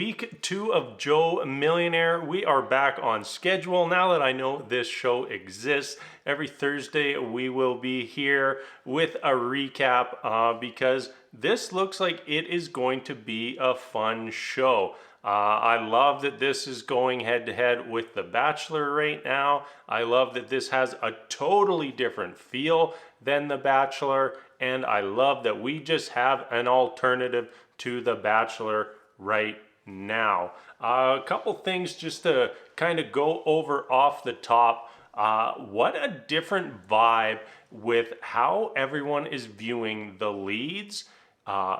week 2 of Joe Millionaire. We are back on schedule now that I know this show exists. Every Thursday we will be here with a recap because this looks like it is going to be a fun show. I love that this is going head to head with The Bachelor right now. I love that this has a totally different feel than The Bachelor. And I love that we just have an alternative to The Bachelor right now. A couple things just to kind of go over off the top. What a different vibe with how everyone is viewing the leads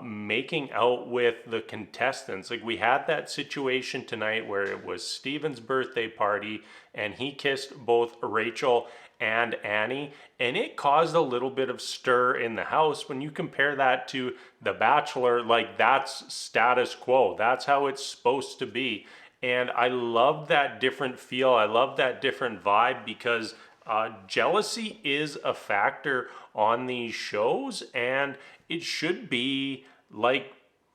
making out with the contestants. Like we had that situation tonight where it was Steven's birthday party and he kissed both Rachel and Annie, and it caused a little bit of stir in the house. When you compare that to The Bachelor, like that's status quo. That's how it's supposed to be. And I love that different feel. I love that different vibe because jealousy is a factor on these shows, and it should be like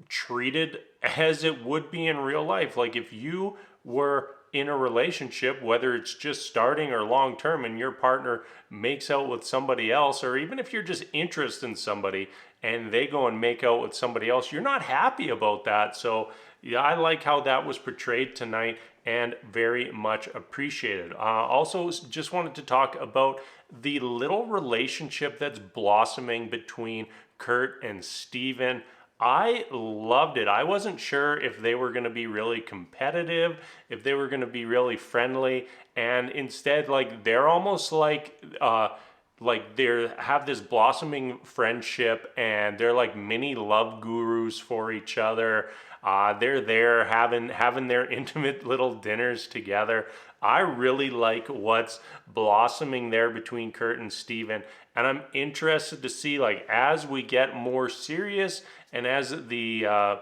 treated as it would be in real life. Like if you were in a relationship, whether it's just starting or long term, and your partner makes out with somebody else, or even if you're just interested in somebody and they go and make out with somebody else, you're not happy about that. So yeah, I like how that was portrayed tonight and very much appreciated. Also, just wanted to talk about the little relationship that's blossoming between Kurt and Steven. I loved it. I wasn't sure if they were going to be really competitive, if they were going to be really friendly, and instead, like they're almost like they have this blossoming friendship, and they're like mini love gurus for each other. They're there having their intimate little dinners together. I really like what's blossoming there between Kurt and Steven, and I'm interested to see, like, as we get more serious and as the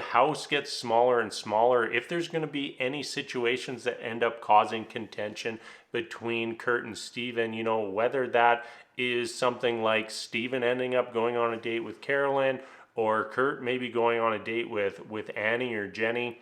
house gets smaller and smaller, if there's going to be any situations that end up causing contention between Kurt and Steven, you know, whether that is something like Steven ending up going on a date with Carolyn, or Kurt maybe going on a date with Annie or Jenny,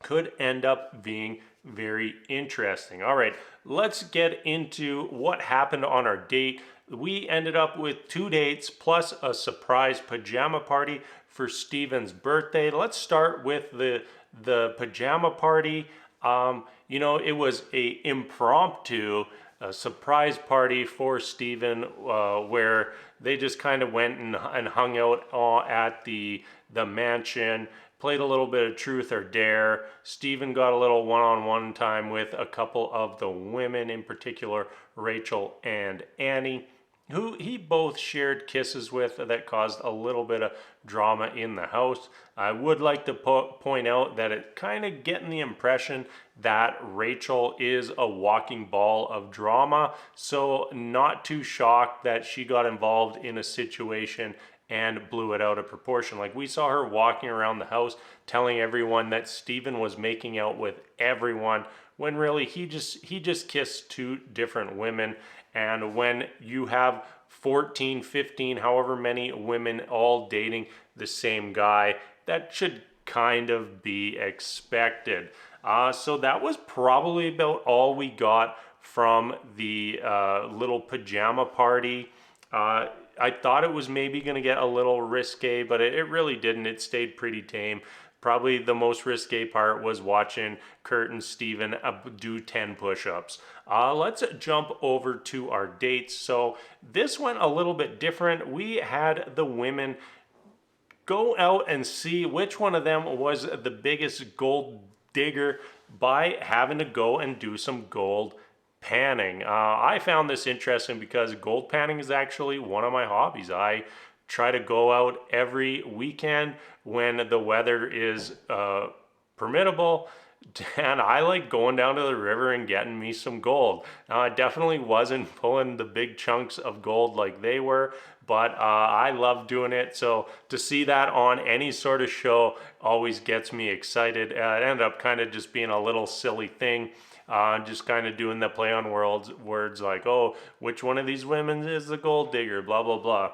could end up being very interesting. All right, let's get into what happened on our date. We ended up with 2 dates plus a surprise pajama party for Steven's birthday. Let's start with the pajama party. You know, it was a impromptu surprise party for Steven where they just kind of went and hung out at the mansion, played a little bit of truth or dare. Steven got a little one-on-one time with a couple of the women, in particular Rachel and Annie, who he both shared kisses with that caused a little bit of drama in the house. I would like to point out that it kind of getting the impression that Rachel is a walking ball of drama, so not too shocked that she got involved in a situation and blew it out of proportion. Like we saw her walking around the house telling everyone that Steven was making out with everyone, when really he just kissed 2 different women. And when you have 14, 15, however many women all dating the same guy, that should kind of be expected. So that was probably about all we got from the little pajama party. I thought it was maybe going to get a little risque, but it really didn't. It stayed pretty tame. Probably the most risque part was watching Kurt and Steven do 10 push-ups. Let's jump over to our dates. So this went a little bit different. We had the women go out and see which one of them was the biggest gold digger by having to go and do some gold panning. I found this interesting because gold panning is actually one of my hobbies. I try to go out every weekend when the weather is permittable, and I like going down to the river and getting me some gold. Now, I definitely wasn't pulling the big chunks of gold like they were, but I love doing it. So to see that on any sort of show always gets me excited. It ended up kind of just being a little silly thing. Just kind of doing the play on words like, oh, which one of these women is the gold digger, blah, blah, blah.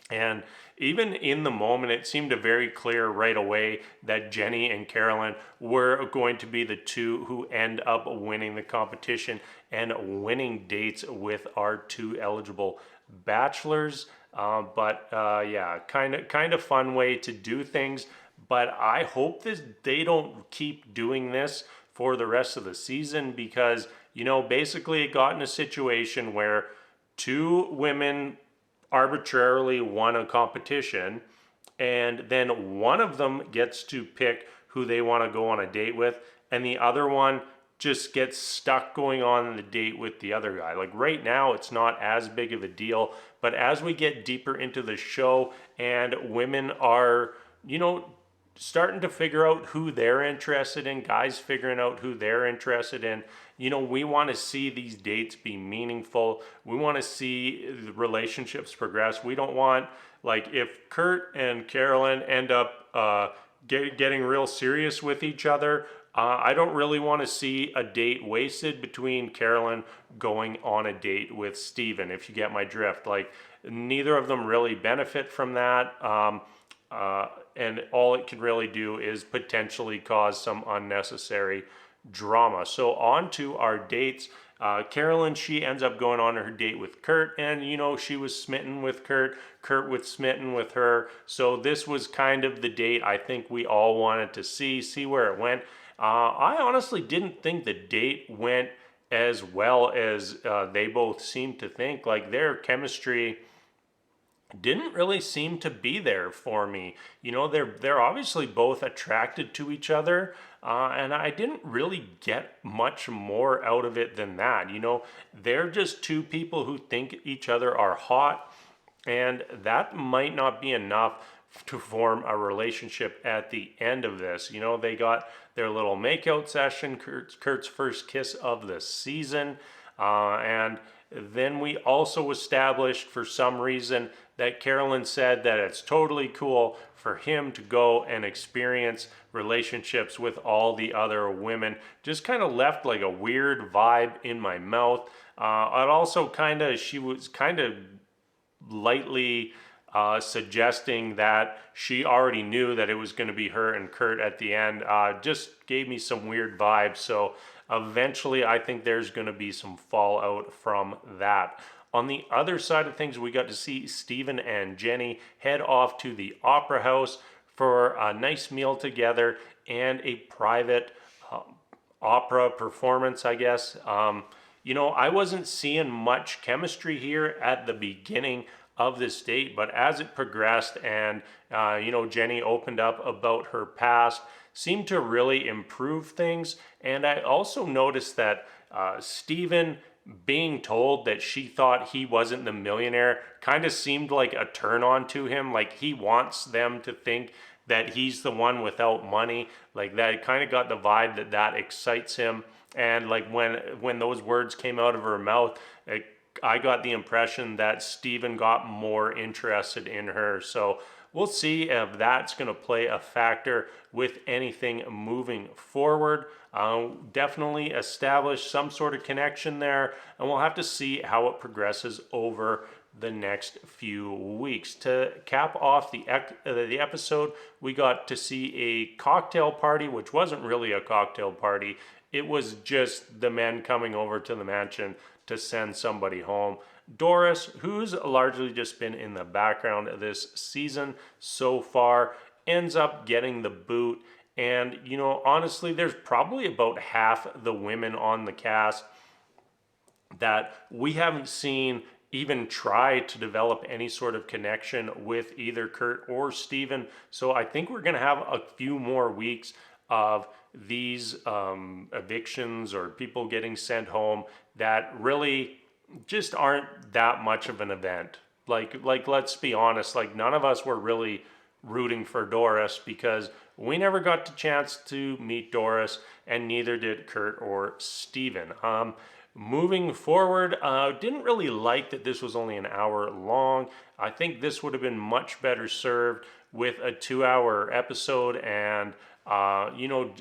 And even in the moment, it seemed very clear right away that Jenny and Carolyn were going to be the two who end up winning the competition and winning dates with our two eligible bachelors. Yeah, kind of fun way to do things. But I hope they don't keep doing this for the rest of the season, because basically it got in a situation where two women arbitrarily won a competition, and then one of them gets to pick who they want to go on a date with, and the other one just gets stuck going on the date with the other guy. Like right now, it's not as big of a deal, but as we get deeper into the show and women are, starting to figure out who they're interested in, guys figuring out who they're interested in, we want to see these dates be meaningful. We want to see the relationships progress. We don't want, like, if Kurt and Carolyn end up getting real serious with each other, I don't really want to see a date wasted between Carolyn going on a date with Steven, if you get my drift. Like, neither of them really benefit from that. And all it can really do is potentially cause some unnecessary drama. So on to our dates. Carolyn, she ends up going on her date with Kurt, and she was smitten with Kurt. Kurt was smitten with her. So this was kind of the date I think we all wanted to see where it went. I honestly didn't think the date went as well as they both seemed to think. Like, their chemistry didn't really seem to be there for me. They're obviously both attracted to each other, and I didn't really get much more out of it than that. They're just two people who think each other are hot, and that might not be enough to form a relationship at the end of this. They got their little makeout session, Kurt's first kiss of the season, and then we also established, for some reason, that Carolyn said that it's totally cool for him to go and experience relationships with all the other women. Just kind of left like a weird vibe in my mouth. It also she was kind of lightly suggesting that she already knew that it was going to be her and Kurt at the end. Just gave me some weird vibes. So eventually I think there's going to be some fallout from that. On the other side of things, we got to see Steven and Jenny head off to the Opera House for a nice meal together and a private opera performance, I guess. I wasn't seeing much chemistry here at the beginning of this date, but as it progressed and, Jenny opened up about her past, seemed to really improve things. And I also noticed that Steven being told that she thought he wasn't the millionaire kind of seemed like a turn on to him. Like, he wants them to think that he's the one without money. Like, that kind of got the vibe that excites him. And like when those words came out of her mouth, I got the impression that Steven got more interested in her. So we'll see if that's going to play a factor with anything moving forward. Definitely establish some sort of connection there, and we'll have to see how it progresses over the next few weeks. To cap off the episode, we got to see a cocktail party, which wasn't really a cocktail party. It was just the men coming over to the mansion to send somebody home. Doris, who's largely just been in the background of this season so far, ends up getting the boot. And, honestly, there's probably about half the women on the cast that we haven't seen even try to develop any sort of connection with either Kurt or Steven. So I think we're going to have a few more weeks of these evictions or people getting sent home that really just aren't that much of an event. Like let's be honest, like, none of us were really rooting for Doris because we never got the chance to meet Doris, and neither did Kurt or Steven. Moving forward, didn't really like that this was only an hour long. I think this would have been much better served with a 2-hour episode, and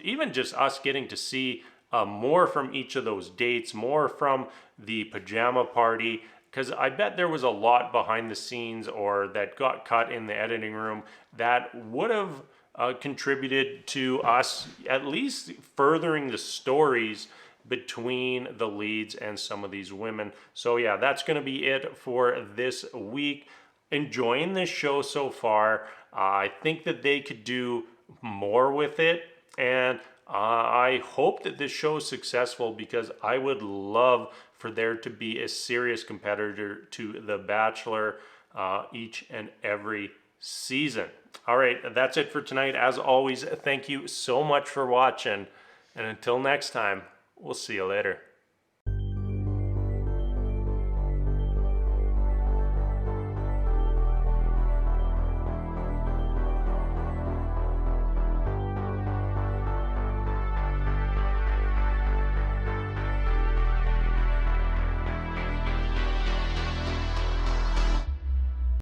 even just us getting to see more from each of those dates, more from the pajama party. because I bet there was a lot behind the scenes or that got cut in the editing room that would have contributed to us at least furthering the stories between the leads and some of these women. So yeah, that's going to be it for this week. Enjoying this show so far. I think that they could do more with it, and I hope that this show is successful because I would love for there to be a serious competitor to The Bachelor each and every season. All right, that's it for tonight. As always, thank you so much for watching, and until next time, we'll see you later.